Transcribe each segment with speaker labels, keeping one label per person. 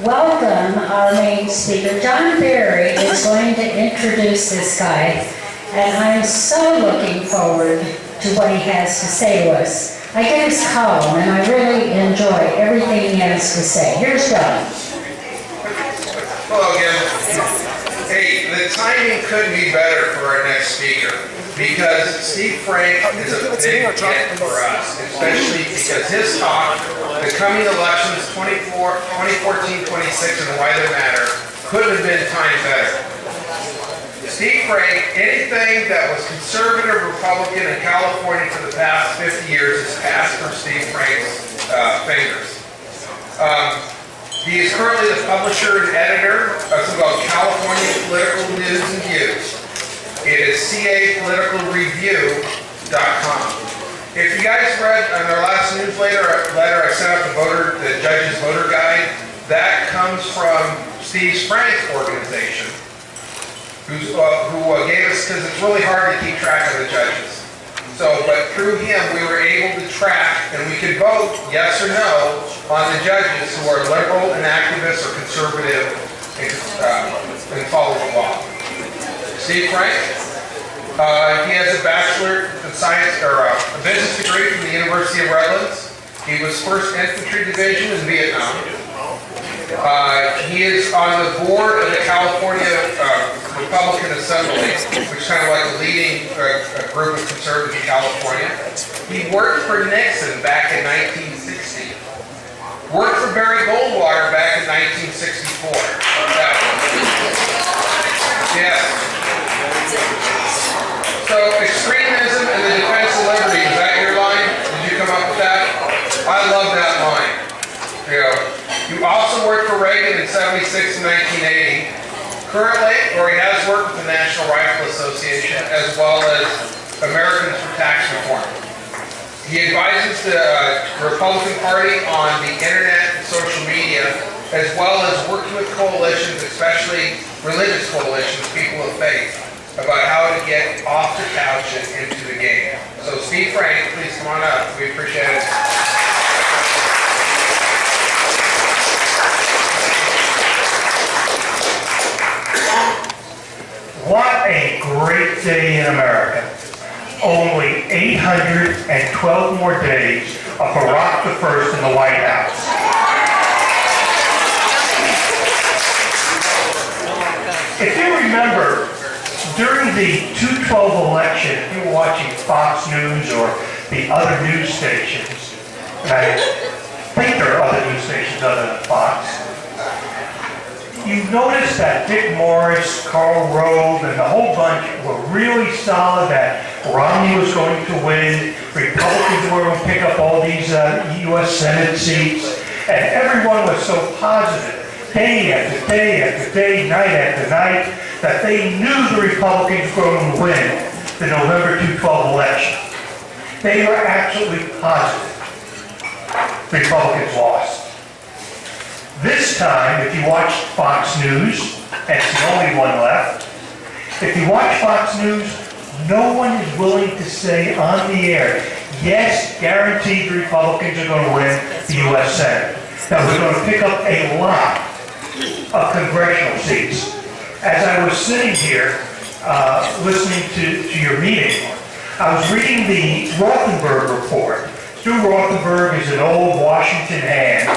Speaker 1: welcome our main speaker. John Barry is going to introduce this guy, and I'm so looking forward to what he has to say to us. I get his column, and I really enjoy everything he has to say. Here's John.
Speaker 2: Hello again. Hey, the timing couldn't be better for our next speaker because Steve Frank is a big hit for us, especially because his talk, the coming elections 2014, 26, and why they matter, couldn't have been timed better. Steve Frank, anything that was conservative Republican in California for the past 50 years has passed through Steve Frank's fingers. He is currently the publisher and editor of something called California Political News and Views. It is capoliticalreview.com. If you guys read on our last newsletter, I sent out the judge's voter guide. That comes from Steve Frank's organization, who gave us, because it's really hard to keep track of the judges. But through him, we were able to track, and we could vote yes or no on the judges who are liberal and activists or conservative and follow the law. Steve Frank, he has a bachelor in science or a business degree from the University of Redlands. He was 1st Infantry Division in Vietnam. He is on the board of the California Republican Assembly, which is kind of like a leading group of conservatives in California. He worked for Nixon back in 1960. Worked for Barry Goldwater back in 1964. Yeah. So extremism and the defense of liberty, is that your line? Did you come up with that? I love that line. You also worked for Reagan in 76 and 1980. Currently, or he has worked with the National Rifle Association as well as Americans for Tax Reform. He advises the Republican Party on the internet and social media, as well as working with coalitions, especially religious coalitions, people of faith, about how to get off the couch and into the game. So Steve Frank, please come on up. We appreciate it.
Speaker 3: What a great day in America. Only 812 more days of Barack I in the White House. If you remember, during the 2012 election, if you were watching Fox News or the other news stations, and I think there are other news stations other than Fox, you notice that Dick Morris, Karl Rove, and the whole bunch were really solid that Romney was going to win, Republicans were going to pick up all these U.S. Senate seats, and everyone was so positive, day after day after day, night after night, that they knew the Republicans were going to win the November 2012 election. They were absolutely positive the Republicans lost. This time, if you watch Fox News, and it's the only one left, if you watch Fox News, no one is willing to say on the air, yes, guaranteed the Republicans are going to win the U.S. Senate. That we're going to pick up a lot of congressional seats. As I was sitting here listening to your meeting, I was reading the Rothenberg report. Stu Rothenberg is an old Washington hand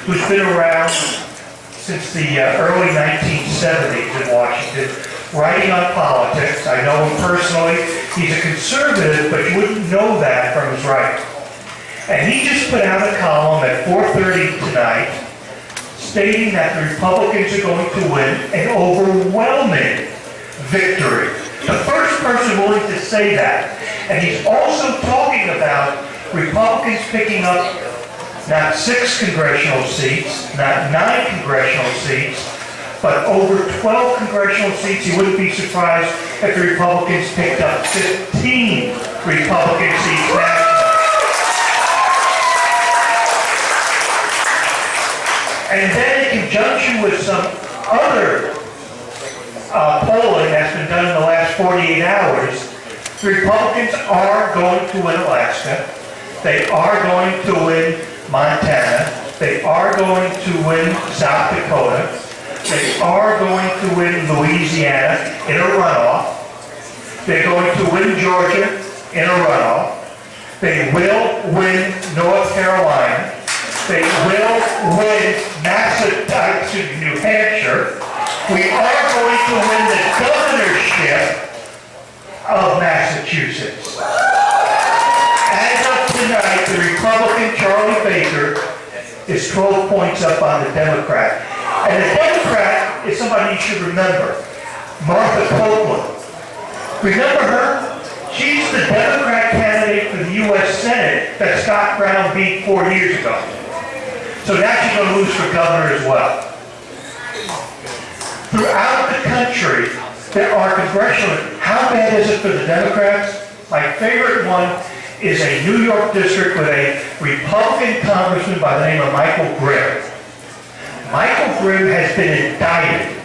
Speaker 3: who's been around since the early 1970s in Washington, writing on politics. I know him personally. He's a conservative, but you wouldn't know that from his writing. And he just put out a column at 4:30 tonight stating that the Republicans are going to win an overwhelming victory. The first person willing to say that. And he's also talking about Republicans picking up not 6 congressional seats, not 9 congressional seats, but over 12 congressional seats. You wouldn't be surprised if the Republicans picked up 15 Republican seats nationally. And then in conjunction with some other polling that's been done in the last 48 hours, the Republicans are going to win Alaska. They are going to win Montana. They are going to win South Dakota. They are going to win Louisiana in a runoff. They're going to win Georgia in a runoff. They will win North Carolina. They will win New Hampshire. We are going to win the governorship of Massachusetts. As of tonight, the Republican Charlie Baker is 12 points up on the Democrat. And the Democrat is somebody you should remember, Martha Copeland. Remember her? She's the Democrat candidate for the U.S. Senate that Scott Brown beat 4 years ago. So now she's going to lose for governor as well. Throughout the country, there are congressional. How bad is it for the Democrats? My favorite one is a New York district with a Republican congressman by the name of Michael Grimm. Michael Grimm has been indicted.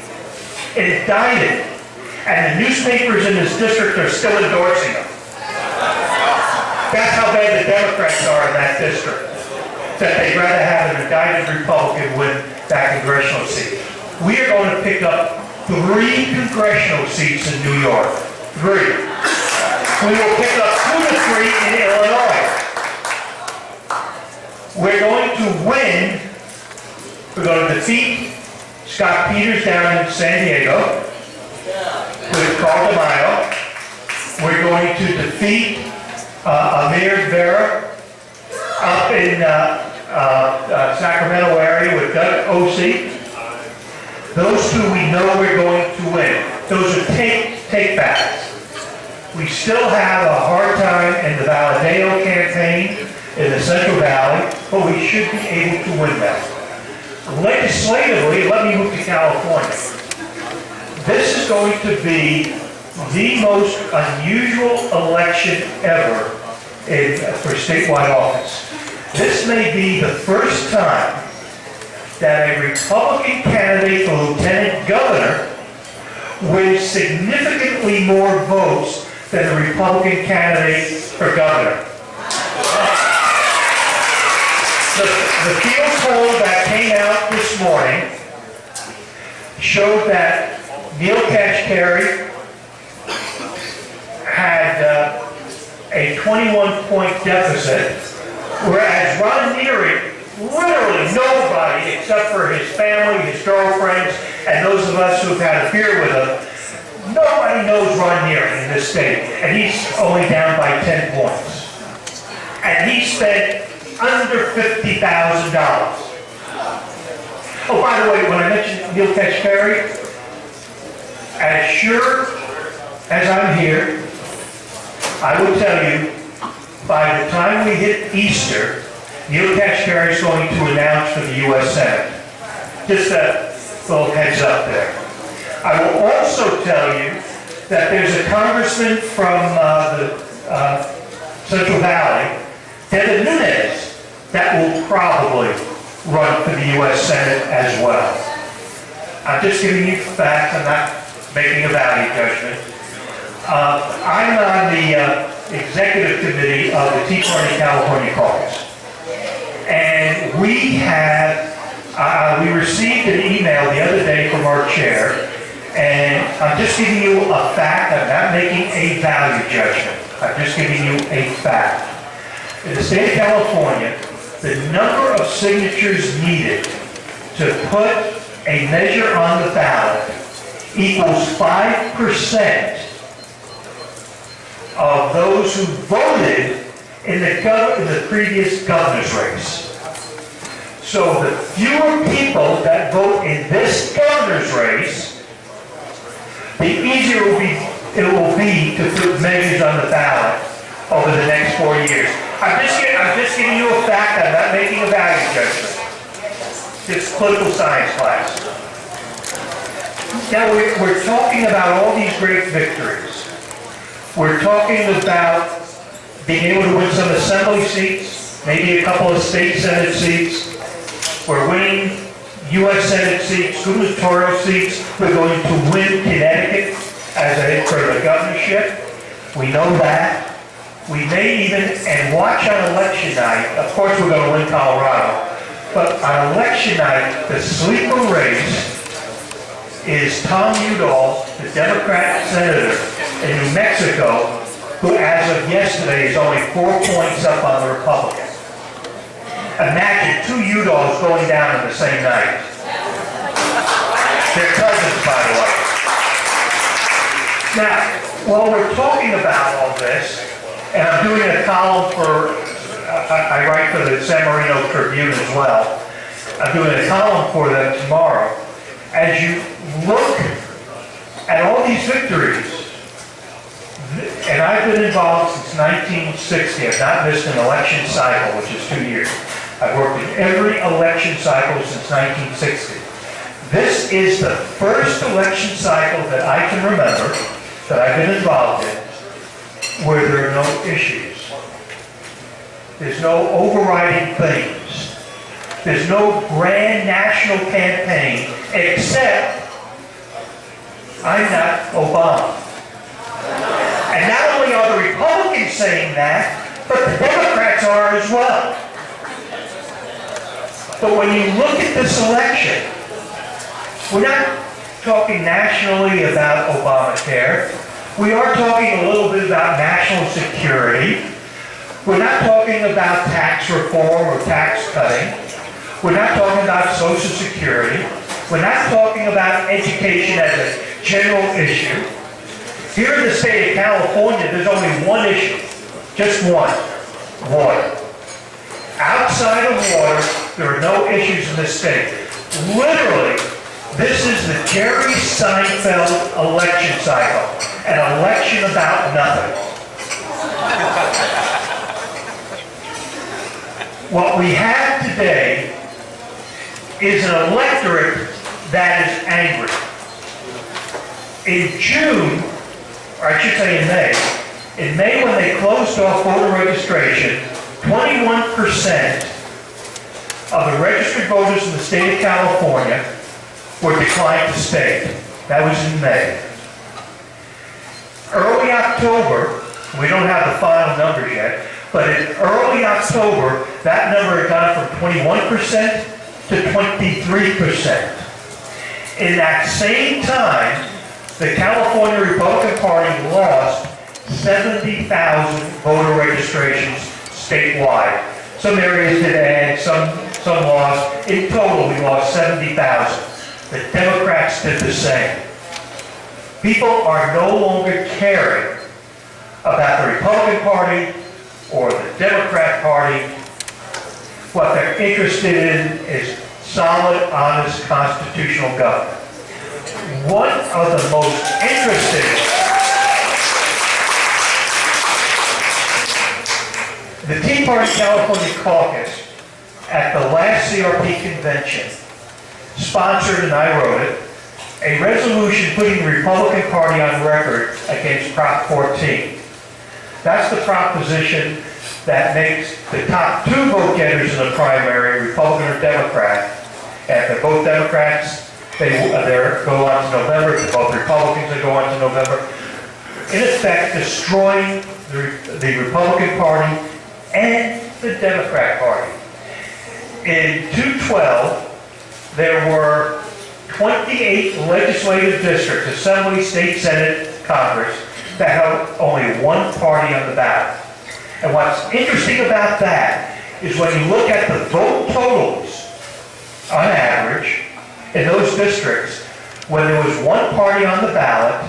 Speaker 3: Indicted. And the newspapers in this district are still endorsing him. That's how bad the Democrats are in that district. That they'd rather have an indicted Republican win that congressional seat. We are going to pick up 3 congressional seats in New York. 3. We will pick up 2 to 3 in Illinois. We're going to win. We're going to defeat Scott Peters down in San Diego with Carl DeMaio. We're going to defeat Amir Vera up in Sacramento area with Doug Osee. Those 2 we know we're going to win. Those are take-backs. We still have a hard time in the Valadeo campaign in the Central Valley, but we should be able to win that. Legislatively, let me move to California. This is going to be the most unusual election ever for statewide office. This may be the first time that a Republican candidate for lieutenant governor wins significantly more votes than the Republican candidate for governor. The field poll that came out this morning showed that Neil Kashkari had a 21-point deficit, whereas Ron Neary, literally nobody except for his family, his girlfriends, and those of us who've had a beer with him, nobody knows Ron Neary in this state, and he's only down by 10 points. And he spent under $50,000. Oh, by the way, when I mentioned Neil Kashkari, as sure as I'm here, I will tell you, by the time we hit Easter, Neil Kashkari is going to announce for the U.S. Senate. Just a little heads up there. I will also tell you that there's a congressman from the Central Valley, Devin Nunes, that will probably run for the U.S. Senate as well. I'm just giving you facts. I'm not making a value judgment. I'm on the executive committee of the Tea Party California Caucus. And we received an email the other day from our chair, and I'm just giving you a fact. I'm not making a value judgment. I'm just giving you a fact. In the state of California, the number of signatures needed to put a measure on the ballot equals 5% of those who voted in the previous governor's race. So the fewer people that vote in this governor's race, the easier it will be to put measures on the ballot over the next 4 years. I'm just giving you a fact. I'm not making a value judgment. It's political science class. Now we're talking about all these great victories. We're talking about being able to win some assembly seats, maybe a couple of state senate seats. We're winning U.S. Senate seats, gubernatorial seats. We're going to win Connecticut as a for the governorship. We know that. We may even, and watch on election night, of course we're going to win Colorado, But on election night, the sleeper race is Tom Udall, the Democrat senator in New Mexico, who as of yesterday is only 4 points up on the Republican. Imagine 2 Udalls going down in the same night. They're cousins, by the way. Now, while we're talking about all this, and I'm doing a column for, I write for the San Marino Tribune as well. I'm doing a column for them tomorrow. As you look at all these victories, and I've been involved since 1960. I've not missed an election cycle, which is 2 years. I've worked in every election cycle since 1960. This is the first election cycle that I can remember that I've been involved in where there are no issues. There's no overriding themes. There's no grand national campaign except I'm not Obama. And not only are the Republicans saying that, but the Democrats are as well. But when you look at this election, we're not talking nationally about Obamacare. We are talking a little bit about national security. We're not talking about tax reform or tax cutting. We're not talking about Social Security. We're not talking about education as a general issue. Here in the state of California, there's only one issue, just one, water. Outside of water, there are no issues in this state. Literally, this is the Jerry Seinfeld election cycle, an election about nothing. What we have today is an electorate that is angry. In June, or I should say in May when they closed off voter registration, 21% of the registered voters in the state of California were declined to state. That was in May. Early October, we don't have the final numbers yet, but in early October, that number had gone from 21% to 23%. In that same time, the California Republican Party lost 70,000 voter registrations statewide. Some areas did add, some lost. In total, we lost 70,000. The Democrats did the same. People are no longer caring about the Republican Party or the Democrat Party. What they're interested in is solid, honest, constitutional government. One of the most interesting, the Tea Party California caucus at the last CRP convention sponsored, and I wrote it, a resolution putting the Republican Party on record against Prop 14. That's the proposition that makes the top 2 vote getters in the primary, Republican or Democrat. And if they're both Democrats, they go on to November. If they're both Republicans, they go on to November. In effect, destroying the Republican Party and the Democrat Party. In 2012, there were 28 legislative districts, Assembly, State, Senate, Congress, that held only one party on the ballot. And what's interesting about that is when you look at the vote totals, on average, in those districts, when there was one party on the ballot,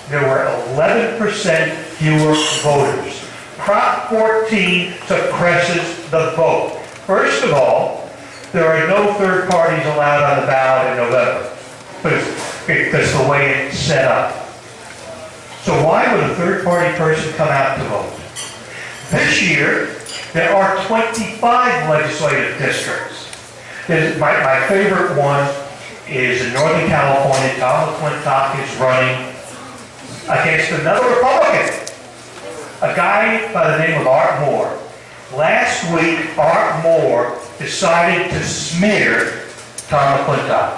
Speaker 3: there were 11% fewer voters. Prop 14 suppresses the vote. First of all, there are no third parties allowed on the ballot in November because the way it's set up. So why would a third party person come out to vote? This year, there are 25 legislative districts. My favorite one is in Northern California. Tom McClintock is running against another Republican, a guy by the name of Art Moore. Last week, Art Moore decided to smear Tom McClintock.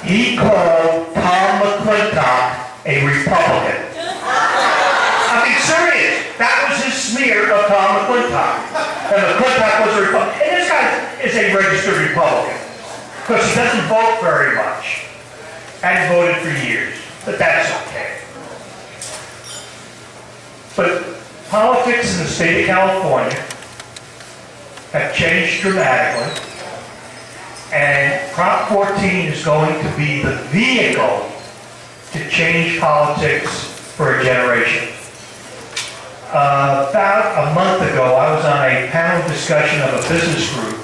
Speaker 3: He called Tom McClintock a Republican. I mean, serious. That was his smear of Tom McClintock. And McClintock was a Republican. this guy is a registered Republican, because he doesn't vote very much. Hadn't voted for years, but that's okay. But politics in the state of California have changed dramatically, and Prop 14 is going to be the vehicle to change politics for a generation. About a month ago, I was on a panel discussion of a business group,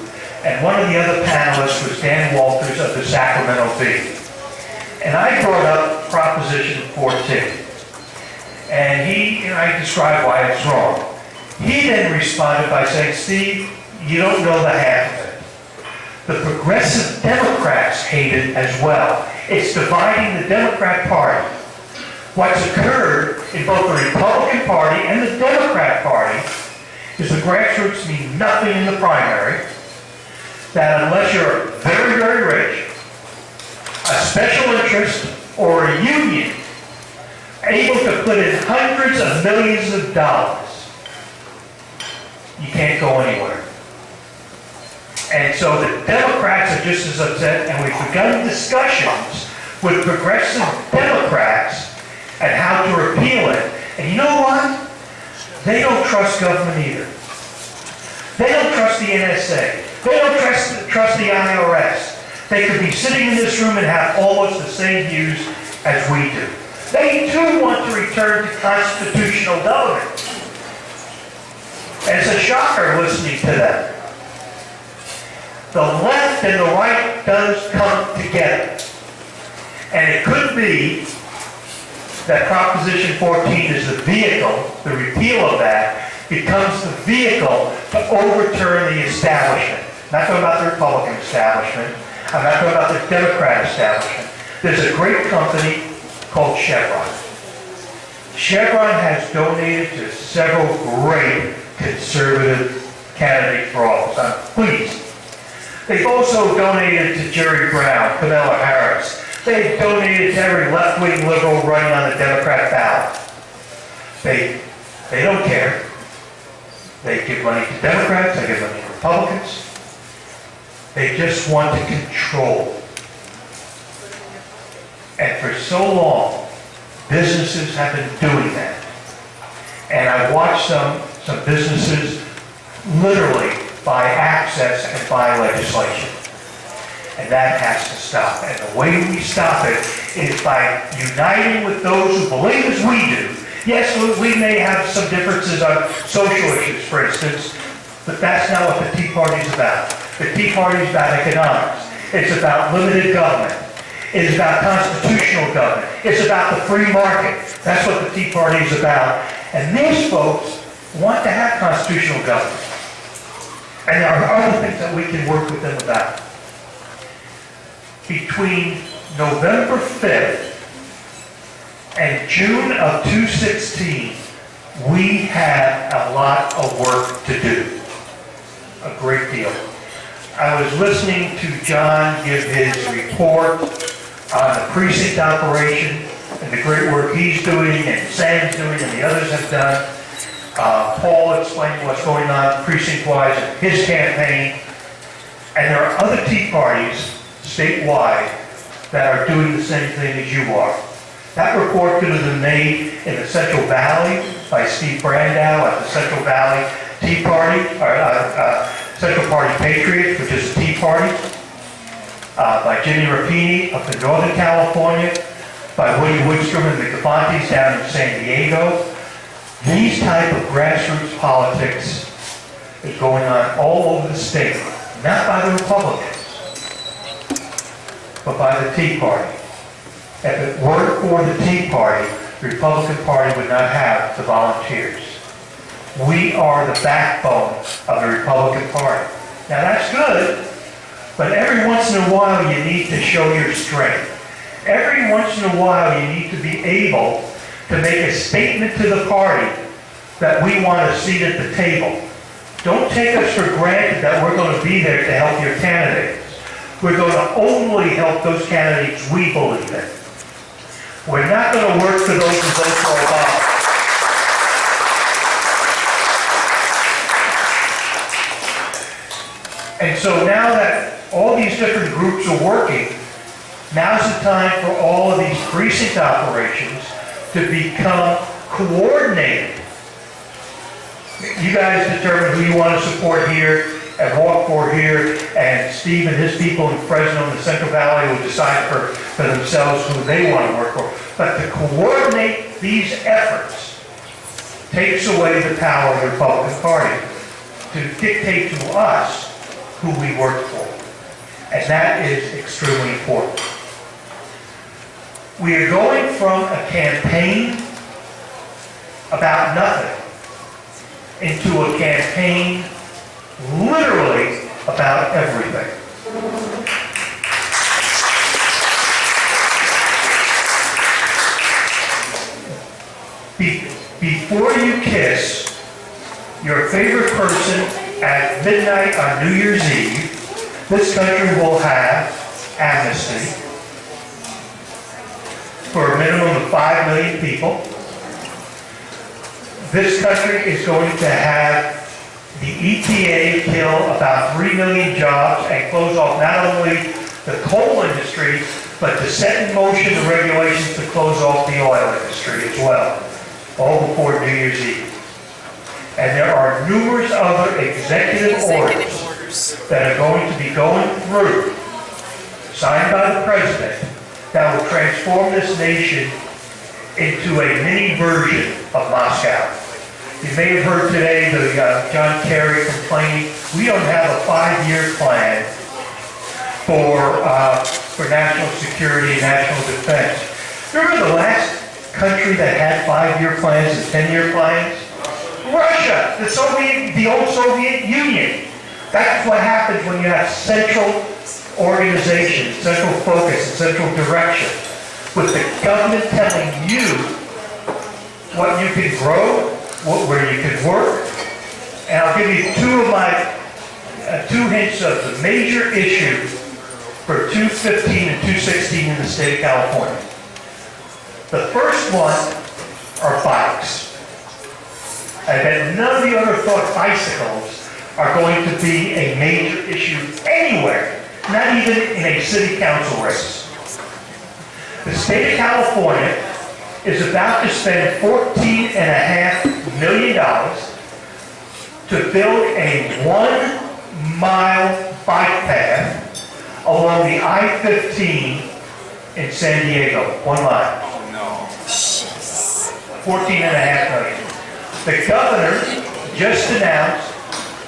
Speaker 3: and one of the other panelists was Dan Walters of the Sacramento Bee. And I brought up Proposition 14. And I described why it's wrong. He then responded by saying, Steve, you don't know the half of it. The progressive Democrats hate it as well. It's dividing the Democrat Party. What's occurred in both the Republican Party and the Democrat Party is the grassroots mean nothing in the primary, that unless you're very, very rich, a special interest, or a union able to put in hundreds of millions of dollars, you can't go anywhere. And so the Democrats are just as upset, and we've begun discussions with progressive Democrats and how to repeal it. And you know what? They don't trust government either. They don't trust the NSA. They don't trust the IRS. They could be sitting in this room and have almost the same views as we do. They too want to return to constitutional government. And it's a shocker listening to them. The left and the right does come together. And it could be that Proposition 14 is the vehicle, the repeal of that, becomes the vehicle to overturn the establishment. I'm not talking about the Republican establishment. I'm not talking about the Democrat establishment. There's a great company called Chevron. Chevron has donated to several great conservative candidates for office. I'm pleased. They've also donated to Jerry Brown, Kamala Harris. They've donated to every left-wing liberal running on the Democrat ballot. They don't care. They give money to Democrats, they give money to Republicans. They just want to control. And for so long, businesses have been doing that. And I watched some businesses literally buy access and buy legislation. And that has to stop. And the way we stop it is by uniting with those who believe as we do. Yes, we may have some differences on social issues, for instance, but that's not what the Tea Party is about. The Tea Party is about economics. It's about limited government. It's about constitutional government. It's about the free market. That's what the Tea Party is about. And these folks want to have constitutional government. And there are other things that we can work with them about. Between November 5th and June of 2016, we had a lot of work to do. A great deal. I was listening to John give his report on the precinct operation and the great work he's doing and Sam's doing and the others have done. Paul explained what's going on precinct-wise in his campaign. And there are other Tea Parties statewide that are doing the same thing as you are. That report could have been made in the Central Valley by Steve Brandow at the Central Valley Tea Party, or Central Party Patriots, which is a Tea Party, by Jimmy Rapini up in Northern California, by Woody Woodstrom and the Gavantis down in San Diego. These type of grassroots politics is going on all over the state, not by the Republicans, but by the Tea Party. If it weren't for the Tea Party, the Republican Party would not have the volunteers. We are the backbone of the Republican Party. Now that's good, but every once in a while you need to show your strength. Every once in a while you need to be able to make a statement to the party that we want a seat at the table. Don't take us for granted that we're going to be there to help your candidates. We're going to only help those candidates we believe in. We're not going to work for those who vote for Obama. so now that all these different groups are working, now's the time for all of these precinct operations to become coordinated. You guys determine who you want to support here and walk for here, and Steve and his people in Fresno and the Central Valley will decide for themselves who they want to work for. But to coordinate these efforts takes away the power of the Republican Party to dictate to us who we work for. And that is extremely important. We are going from a campaign about nothing into a campaign literally about everything. Before you kiss your favorite person at midnight on New Year's Eve, this country will have amnesty for a minimum of 5 million people. This country is going to have the EPA kill about 3 million jobs and close off not only the coal industry, but to set in motion the regulations to close off the oil industry as well, all before New Year's Eve. And there are numerous other executive orders that are going to be going through, signed by the president, that will transform this nation into a mini version of Moscow. You may have heard today John Kerry complaining, we don't have a 5-year plan for national security and national defense. Remember the last country that had 5-year plans and 10-year plans? Russia, the old Soviet Union. That's what happens when you have central organization, central focus, and central direction, with the government telling you what you can grow, where you can work. And I'll give you two hints of the major issues for 215 and 216 in the state of California. The first one are bikes. I bet none of you ever thought bicycles are going to be a major issue anywhere, not even in a city council race. The state of California is about to spend $14.5 million to build a 1-mile bike path along the I-15 in San Diego. 1 mile.
Speaker 2: Oh, no.
Speaker 3: $14.5 million. The governor just announced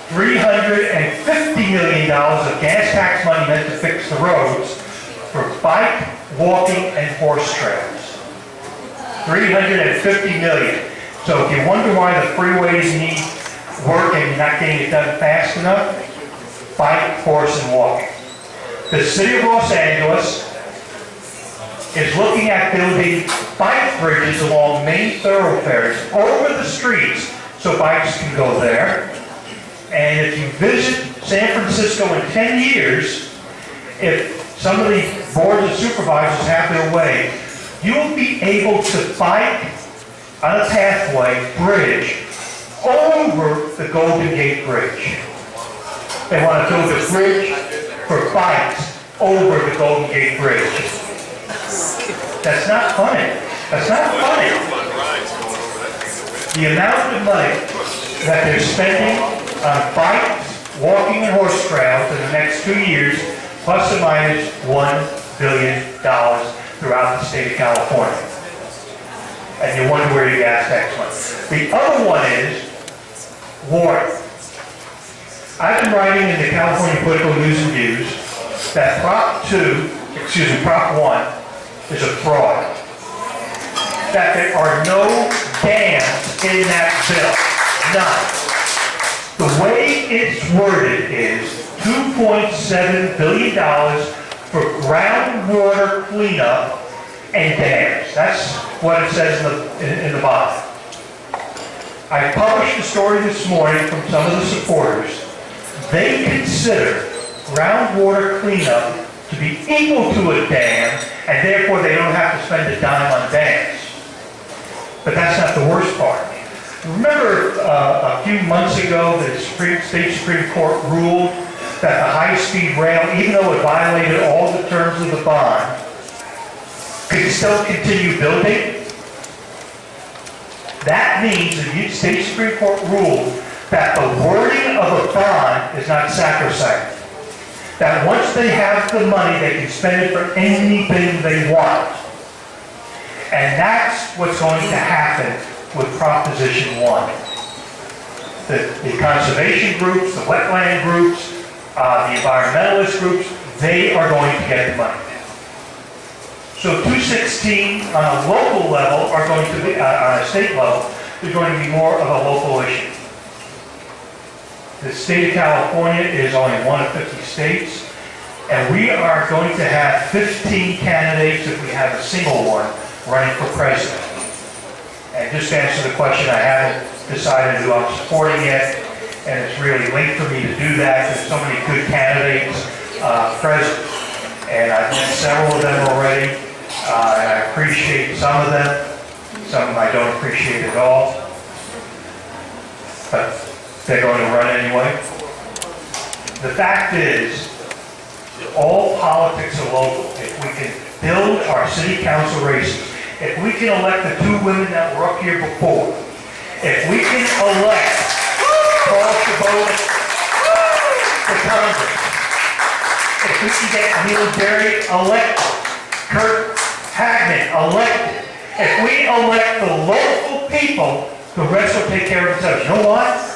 Speaker 3: $350 million of gas tax money meant to fix the roads for bike, walking, and horse trails. $350 million. So if you wonder why the freeways need work and you're not getting it done fast enough, bike, horse, and walking. The city of Los Angeles is looking at building bike bridges along main thoroughfares over the streets so bikes can go there. And if you visit San Francisco in 10 years, if some of the boards of supervisors have their way, you will be able to bike on a pathway bridge over the Golden Gate Bridge. They want to build a bridge for bikes over the Golden Gate Bridge. That's not funny. That's not funny. The amount of money that they're spending on bikes, walking, and horse trails in the next 2 years, plus or minus $1 billion throughout the state of California. And you wonder where your gas tax went. The other one is water. I've been writing in the California Political News and Views that Prop 1 is a fraud. That there are no dams in that bill. None. The way it's worded is $2.7 billion for groundwater cleanup and dams. That's what it says in the bottom. I published a story this morning from some of the supporters. They consider groundwater cleanup to be equal to a dam, and therefore they don't have to spend a dime on dams. But that's not the worst part. Remember a few months ago the state Supreme Court ruled that the high-speed rail, even though it violated all the terms of the bond, could still continue building. That means the United States Supreme Court ruled that the wording of a bond is not sacrosanct. That once they have the money, they can spend it for anything they want. And that's what's going to happen with Proposition 1. The conservation groups, the wetland groups, the environmentalist groups, they are going to get the money. So 216 on a local level are going to be, on a state level, is going to be more of a local issue. The state of California is only one of 50 states, and we are going to have 15 candidates if we have a single one running for president. And just to answer the question, I haven't decided who I'm supporting yet, and it's really late for me to do that. There's so many good candidates present, and I've met several of them already, and I appreciate some of them. Some of them I don't appreciate at all, but they're going to run anyway. The fact is, all politics are local. If we can build our city council races, if we can elect the two women that were up here before, if we can elect Paul Chabot to Congress, if we can get Neil Berry elected, Kurt Hagman elected, if we elect the local people, the rest will take care of themselves. You know why?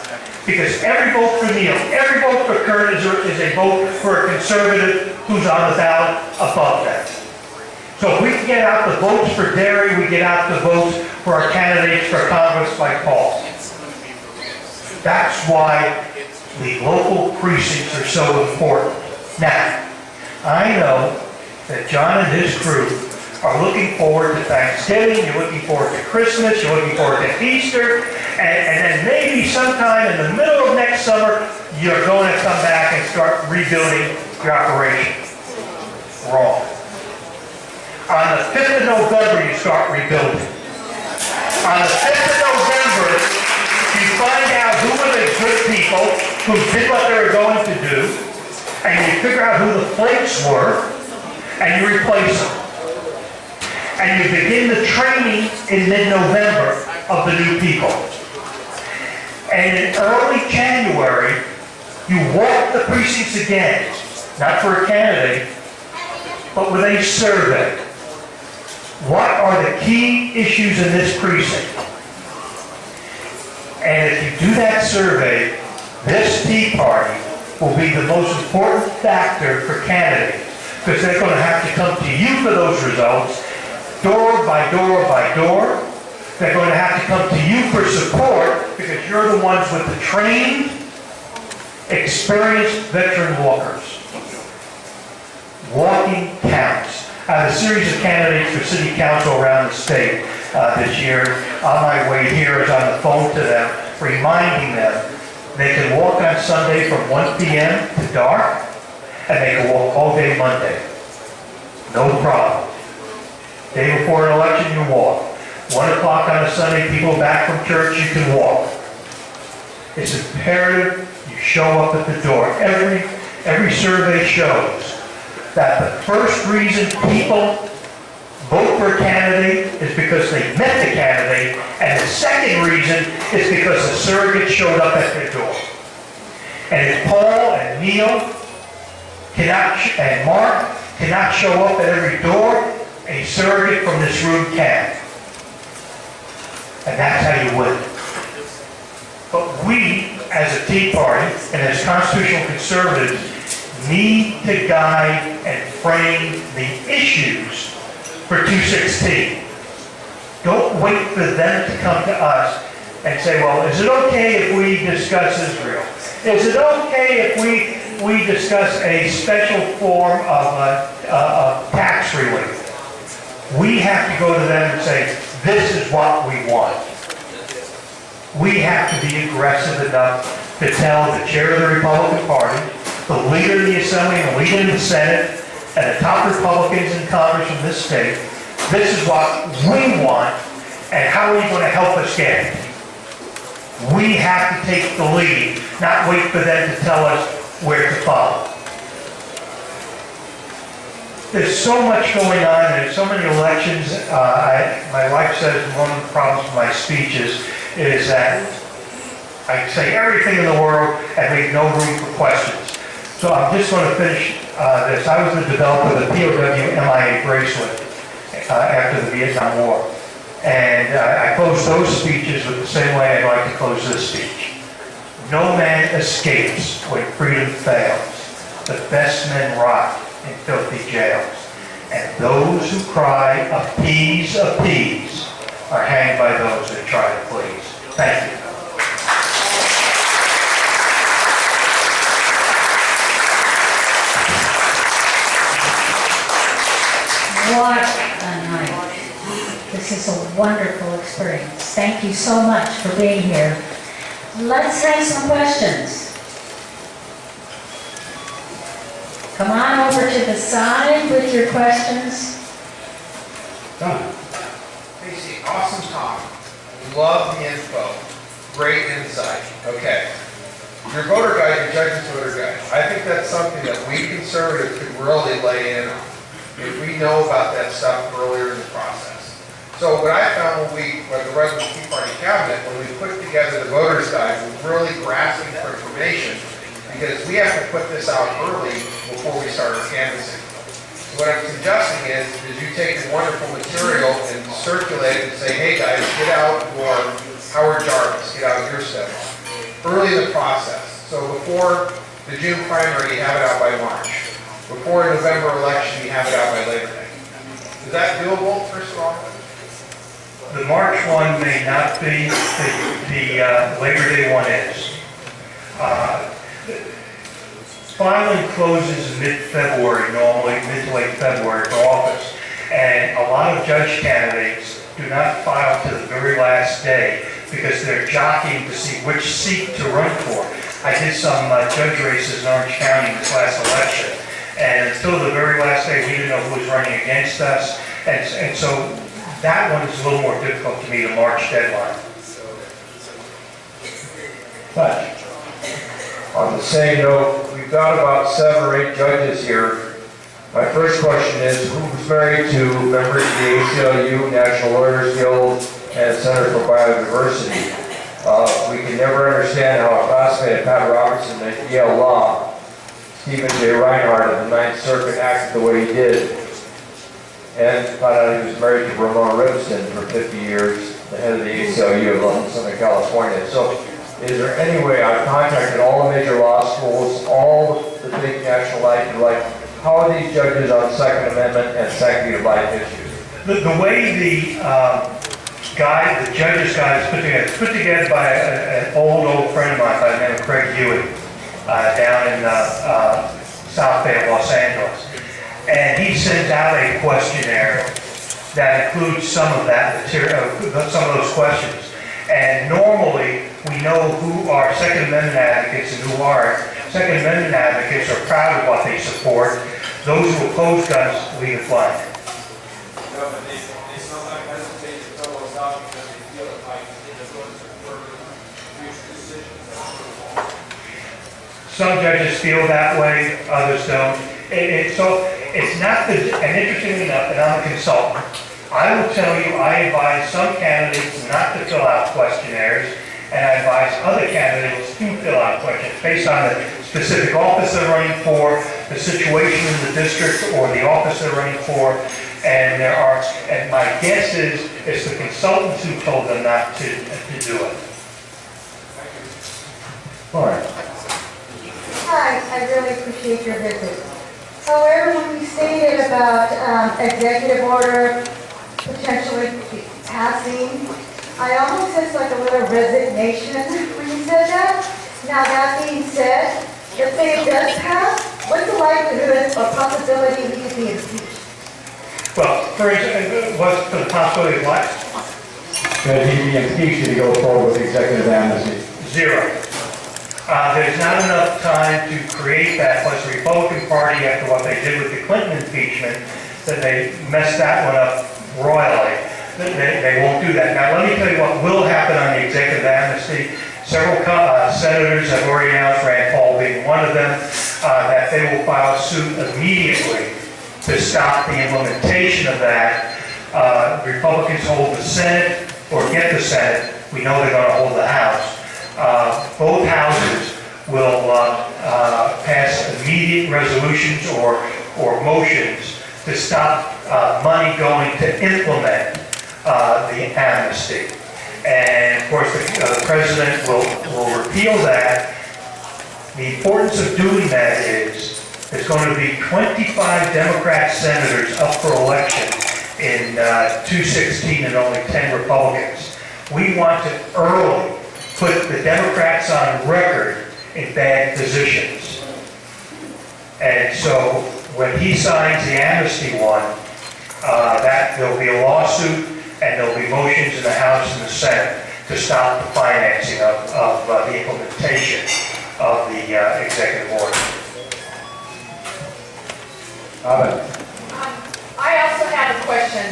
Speaker 3: Because every vote for Neil, every vote for Kurt is a vote for a conservative who's on the ballot above that. So if we can get out the votes for Derry, we get out the votes for our candidates for Congress like Paul. That's why the local precincts are so important. Now, I know that John and his crew are looking forward to Thanksgiving, you're looking forward to Christmas, you're looking forward to Easter, and then maybe sometime in the middle of next summer, you're going to come back and start rebuilding your operation. Wrong. On the 5th of November, you start rebuilding. On the 5th of November, you find out who were the good people who did what they were going to do, and you figure out who the flakes were, and you replace them. And you begin the training in mid-November of the new people. And in early January, you walk the precincts again, not for a candidate, but with a survey. What are the key issues in this precinct? And if you do that survey, this Tea Party will be the most important factor for candidates, because they're going to have to come to you for those results, door by door by door. They're going to have to come to you for support because you're the ones with the trained, experienced veteran walkers. Walking counts. I have a series of candidates for city council around the state this year. On my way here is on the phone to them, reminding them they can walk on Sunday from 1 p.m. to dark, and they can walk all day Monday. No problem. Day before an election, you walk. 1 o'clock on a Sunday, people back from church, you can walk. It's imperative you show up at the door. Every survey shows that the first reason people vote for a candidate is because they met the candidate, and the second reason is because the surrogate showed up at their door. And if Paul and Neil and Mark cannot show up at every door, a surrogate from this room can. And that's how you win. But we, as a Tea Party, and as constitutional conservatives, need to guide and frame the issues for 216. Don't wait for them to come to us and say, well, is it okay if we discuss Israel? Is it okay if we discuss a special form of tax relief? We have to go to them and say, this is what we want. We have to be aggressive enough to tell the chair of the Republican Party, the leader of the Assembly, and the leader of the Senate, and the top Republicans in Congress from this state, this is what we want, and how are you going to help us get it? We have to take the lead, not wait for them to tell us where to follow. There's so much going on, and there's so many elections. My wife says one of the problems with my speeches is that I say everything in the world and leave no room for questions. So I'm just going to finish this. I was the developer of the POW MIA bracelet after the Vietnam War. And I close those speeches with the same way I'd like to close this speech. No man escapes when freedom fails. The best men rot in filthy jails. And those who cry, appease, appease, are hanged by those that try to please. Thank you.
Speaker 1: What a night. This is a wonderful experience. Thank you so much for being here. Let's have some questions. Come on over to the side with your questions.
Speaker 2: Done. Casey, awesome talk. Love the info. Great insight. Okay. Your voter guide, your judge's voter guide. I think that's something that we conservatives could really lay in on if we know about that stuff earlier in the process. So what I found when the Redlands Tea Party cabinet, when we put together the voter's guide, was really grasping for information because we have to put this out early before we start our canvassing. What I'm suggesting is you take the wonderful material and circulate it and say, hey guys, get out your Howard Jarvis, get out your stuff early in the process. So before the June primary, you have it out by March. Before a November election, you have it out by Labor Day. Is that doable, first of all?
Speaker 3: The March one may not be, the Labor Day one is. Filing closes mid-February normally, mid to late February for office. And a lot of judge candidates do not file to the very last day because they're jockeying to see which seat to run for. I did some judge races in Orange County this last election. And until the very last day, we didn't know who was running against us. And so that one is a little more difficult to meet a March deadline.
Speaker 4: But on the same note, we've got about 7 or 8 judges here. My first question is, who's married to members of the ACLU, National Lawyers Guild, and Center for Biodiversity? We can never understand how a classmate of Pat Robertson at Yale Law, Stephen J. Reinhardt of the Ninth Circuit, acted the way he did. And found out he was married to Ramona Ribston for 50 years, the head of the ACLU of London, Southern California. So is there any way, I've contacted all the major law schools, all the big national life, how are these judges on Second Amendment and Sanctity of Life issues?
Speaker 3: The way the judge's guide is put together, it's put together by an old friend of mine by the name of Craig Hewitt down in South Bay of Los Angeles. And he sends out a questionnaire that includes some of that material, some of those questions. And normally, we know who are Second Amendment advocates and who aren't. Second Amendment advocates are proud of what they support. Those who oppose guns leave it blank.
Speaker 5: No, but they sometimes hesitate to fill those out because they feel it might influence their future decisions.
Speaker 3: Some judges feel that way, others don't. So it's not and interestingly enough, and I'm a consultant, I will tell you I advise some candidates not to fill out questionnaires, and I advise other candidates to fill out questions based on the specific office they're running for, the situation in the district, or the office they're running for. And my guess is it's the consultants who told them not to do it.
Speaker 4: All right.
Speaker 6: Hi, I really appreciate your visit. However, when you stated about executive order potentially passing, I almost sense like a little resignation when you said that. Now that being said, let's say it does pass, what's the likelihood or possibility he could be impeached?
Speaker 3: Well, for example, what's the possibility of what?
Speaker 4: That he be impeached if he goes forward with executive amnesty?
Speaker 3: 0. There's not enough time to create that, plus the Republican Party, after what they did with the Clinton impeachment, that they messed that one up royally. They won't do that. Now, let me tell you what will happen on the executive amnesty. Several senators have already announced, Rand Paul being one of them, that they will file suit immediately to stop the implementation of that. Republicans hold the Senate, or get the Senate. We know they're going to hold the House. Both houses will pass immediate resolutions or motions to stop money going to implement the amnesty. And of course, the president will repeal that. The importance of doing that is there's going to be 25 Democrat senators up for election in 2016 and only 10 Republicans. We want to early put the Democrats on record in bad positions. And so when he signs the amnesty one, that there'll be a lawsuit and there'll be motions in the House and the Senate to stop the financing of the implementation of the executive order.
Speaker 7: I also have a question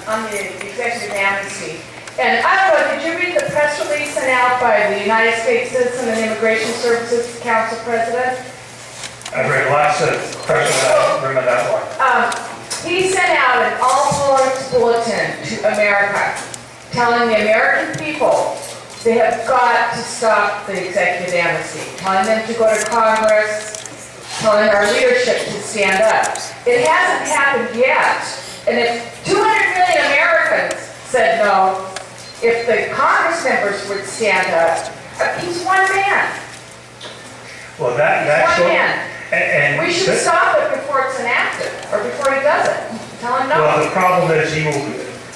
Speaker 7: on the executive amnesty. And I don't know, did you read the press release sent out by the United States Citizen and Immigration Services Council President?
Speaker 3: I read lots of press releases. I don't remember that one.
Speaker 7: He sent out an all-points bulletin to America, telling the American people they have got to stop the executive amnesty, telling them to go to Congress, telling our leadership to stand up. It hasn't happened yet. And if 200 million Americans said no, if the Congress members would stand up, he's one man.
Speaker 3: Well, that's
Speaker 7: One
Speaker 3: what,
Speaker 7: man.
Speaker 3: and
Speaker 7: We should stop it before it's enacted, or before he does it. Tell him
Speaker 3: well,
Speaker 7: no.
Speaker 3: the problem is he will.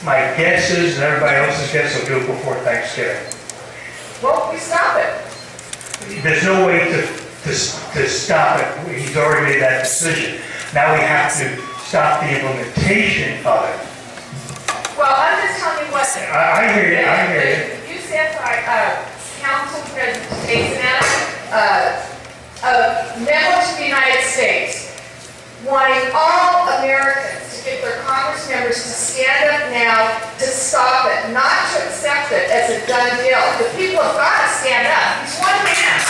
Speaker 3: My guess is, and everybody else's guess, will do it before Thanksgiving.
Speaker 7: Well, we stop it.
Speaker 3: There's no way to stop it. He's already made that decision. Now we have to stop the implementation of it.
Speaker 7: Well, I'm just telling you what.
Speaker 3: I hear you. I hear you.
Speaker 7: You said Council President Jason Adams, a memo to the United States wanting all Americans to get their Congress members to stand up now to stop it, not to accept it as a done deal. The people have got to stand up. He's one man.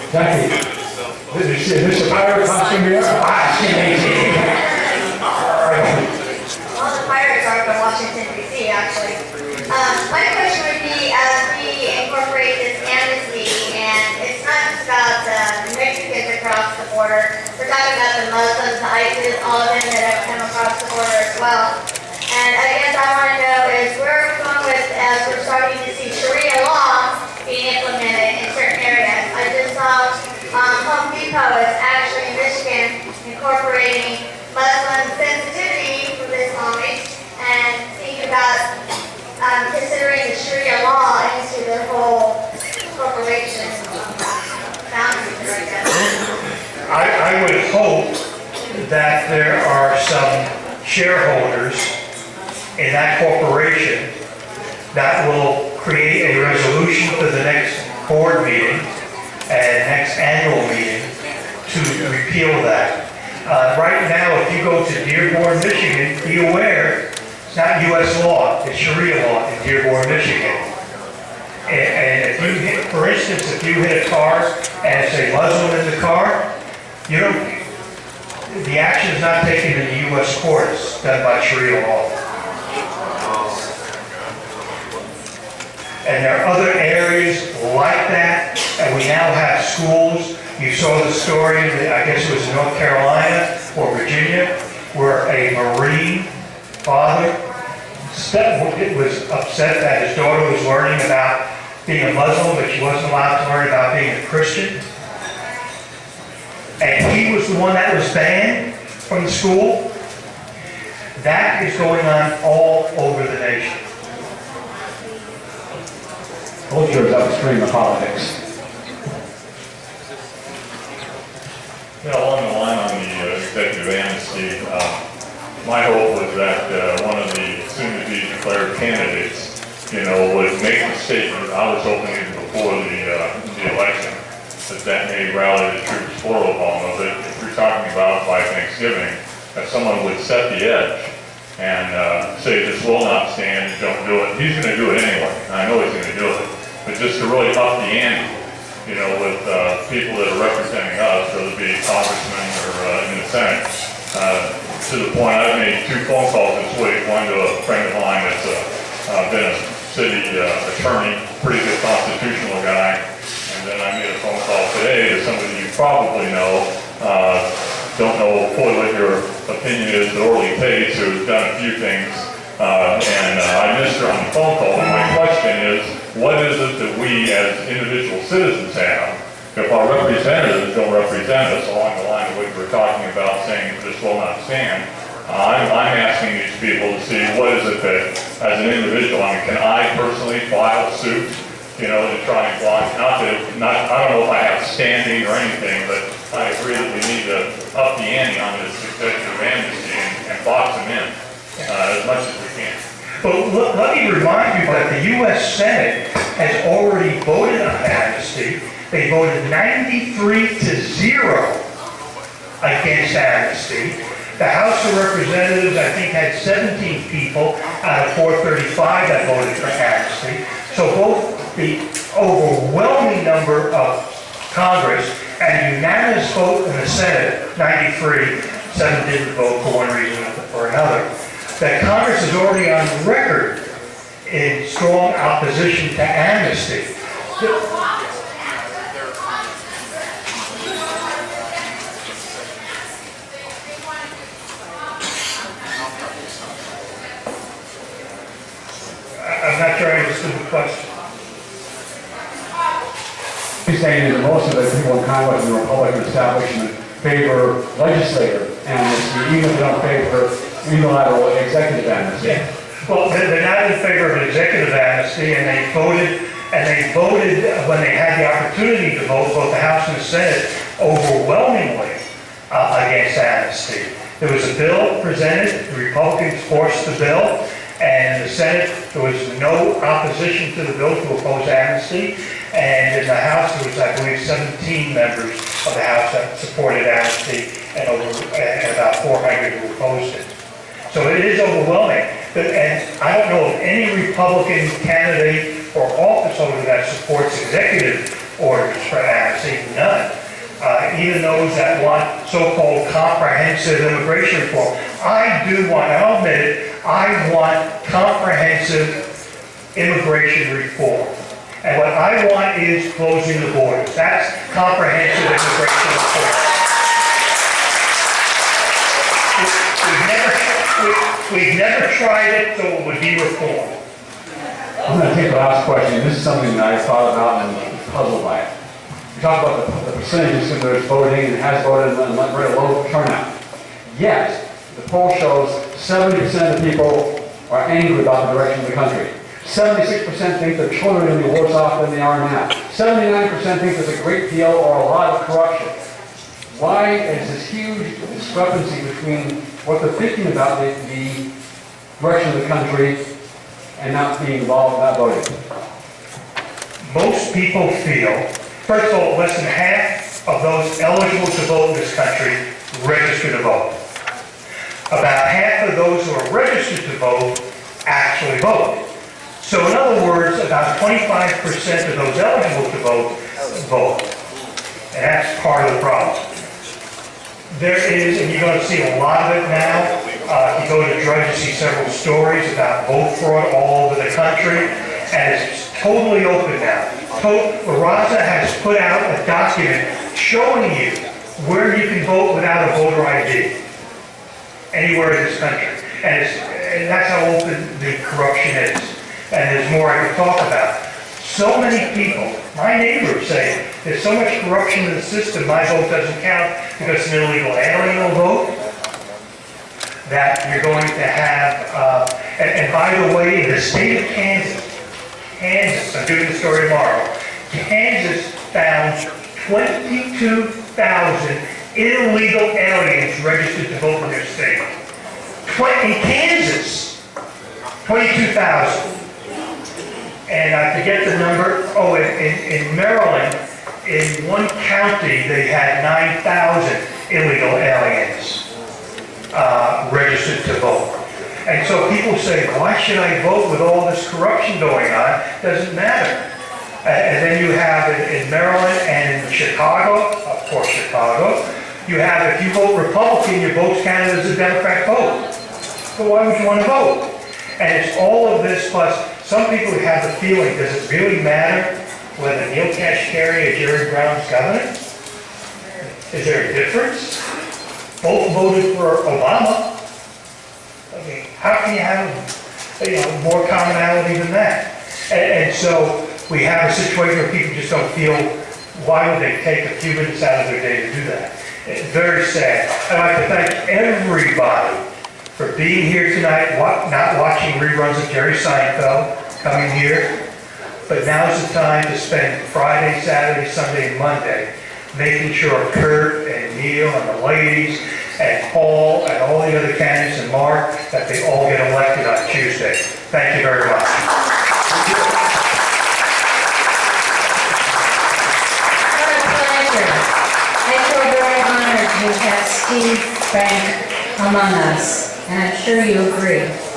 Speaker 8: Jackie, is this a pirate costume here?
Speaker 9: All the pirates are from Washington, D.C., actually. My question would be, as we incorporate this amnesty, and it's not just about the Mexicans across the border, we're talking about the Muslims, the ISIS, all of them that have come across the border as well. And I guess I want to know is where are we going with, as we're starting to see Sharia law being implemented in certain areas. I just saw Home Depot is actually in Michigan incorporating Muslim sensitivity for Islamic and thinking about considering the Sharia law into their whole corporation boundaries, I guess.
Speaker 3: I would hope that there are some shareholders in that corporation that will create a resolution for the next board meeting and next annual meeting to repeal that. Right now, if you go to Dearborn, Michigan, be aware, it's not U.S. law, it's Sharia law in Dearborn, Michigan. And if you hit, for instance, if you hit a car and it's a Muslim in the car, you don't, the action is not taken in the U.S. courts, done by Sharia law. And there are other areas like that, and we now have schools. You saw the story, I guess it was in North Carolina or Virginia, where a Marine father was upset that his daughter was learning about being a Muslim, but she wasn't allowed to learn about being a Christian. And he was the one that was banned from the school. That is going on all over the nation.
Speaker 8: Culture is upstream of politics.
Speaker 10: Yeah, along the line on the executive amnesty, my hope was that one of the soon-to-be-declared candidates, would make the statement. I was hoping even before the election that may rally the troops for Obama. But if you're talking about by Thanksgiving, that someone would set the edge and say this will not stand and don't do it. He's going to do it anyway. I know he's going to do it. But just to really up the ante, you know, with people that are representing us, whether it be congressmen or in the Senate, to the point I've made 2 phone calls this week, one to a friend of mine that's been a city attorney, pretty good constitutional guy, and then I made a phone call today to somebody you probably know, don't know fully what your opinion is, but Orly Pace, who's done a few things, and I missed her on the phone call. And my question is, what is it that we as individual citizens have, if our representatives don't represent us along the line of what we're talking about, saying this will not stand? I'm asking these people to see what is it that, as an individual, I mean, can I personally file a suit, you know, to try and block, I don't know if I have standing or anything, but I agree that we need to up the ante on this executive amnesty and box them in as much as we can.
Speaker 3: But let me remind you that the U.S. Senate has already voted on amnesty. They voted 93-0 against amnesty. The House of Representatives, I think, had 17 people out of 435 that voted for amnesty. So both the overwhelming number of Congress and unanimous vote in the Senate, 93, 7 didn't vote for one reason or another, that Congress is already on record in strong opposition to amnesty. I'm not sure I understood the question.
Speaker 8: He's saying that most of the people in Congress and the Republican establishment favor legislative amnesty, even if they don't favor unilateral executive amnesty.
Speaker 3: Yeah. Well, they're not in favor of executive amnesty, and they voted when they had the opportunity to vote, both the House and the Senate, overwhelmingly against amnesty. There was a bill presented, the Republicans forced the bill, and in the Senate, there was no opposition to the bill to oppose amnesty. And in the House, there was, I believe, 17 members of the House that supported amnesty and about 400 who opposed it. So it is overwhelming. And I don't know of any Republican candidate or office holder that supports executive orders for amnesty. None. Even those that want so-called comprehensive immigration reform. I do want, and I'll admit it, I want comprehensive immigration reform. And what I want is closing the borders. That's comprehensive immigration reform. We've never tried it, so it would be reform.
Speaker 8: I'm going to take the last question. This is something that I thought about and was puzzled by it. We talk about the percentages of there's voting and has voted and very low turnout. Yet, the poll shows 70% of people are angry about the direction of the country. 76% think their children are going to be worse off than they are now. 79% think there's a great deal or a lot of corruption. Why is this huge discrepancy between what they're thinking about the direction of the country and not being involved in that voting?
Speaker 3: Most people feel, first of all, less than half of those eligible to vote in this country register to vote. About half of those who are registered to vote actually vote. So in other words, about 25% of those eligible to vote, vote. And that's part of the problem. There is, and you're going to see a lot of it now, if you go to Drudge, you see several stories about vote fraud all over the country, and it's totally open now. Raza has put out a document showing you where you can vote without a voter ID, anywhere in this country. And that's how open the corruption is. And there's more I could talk about. So many people, my neighbors say, there's so much corruption in the system, my vote doesn't count because an illegal alien will vote, that you're going to have, and by the way, in the state of Kansas, I'm doing the story tomorrow, Kansas found 22,000 illegal aliens registered to vote in their state. In Kansas, 22,000. And I forget the number, in Maryland, in one county, they had 9,000 illegal aliens registered to vote. And so people say, why should I vote with all this corruption going on? Doesn't matter. And then you have in Maryland and in Chicago, of course Chicago, you have, if you vote Republican, your vote's counted as a Democrat vote. So why would you want to vote? And it's all of this, plus some people have the feeling, does it really matter whether Neil Kashkari or Jerry Brown's governor? Is there a difference? Both voted for Obama. I mean, how can you have, more commonality than that? And so we have a situation where people just don't feel, why would they take a few minutes out of their day to do that? It's very sad. I'd like to thank everybody for being here tonight, not watching reruns of Jerry Seinfeld, coming here. But now's the time to spend Friday, Saturday, Sunday, and Monday making sure Kurt and Neil and the ladies and Paul and all the other candidates and Mark, that they all get elected on Tuesday. Thank you very much.
Speaker 1: What a pleasure. I feel very honored to have Steve Frank among us, and I'm sure you agree.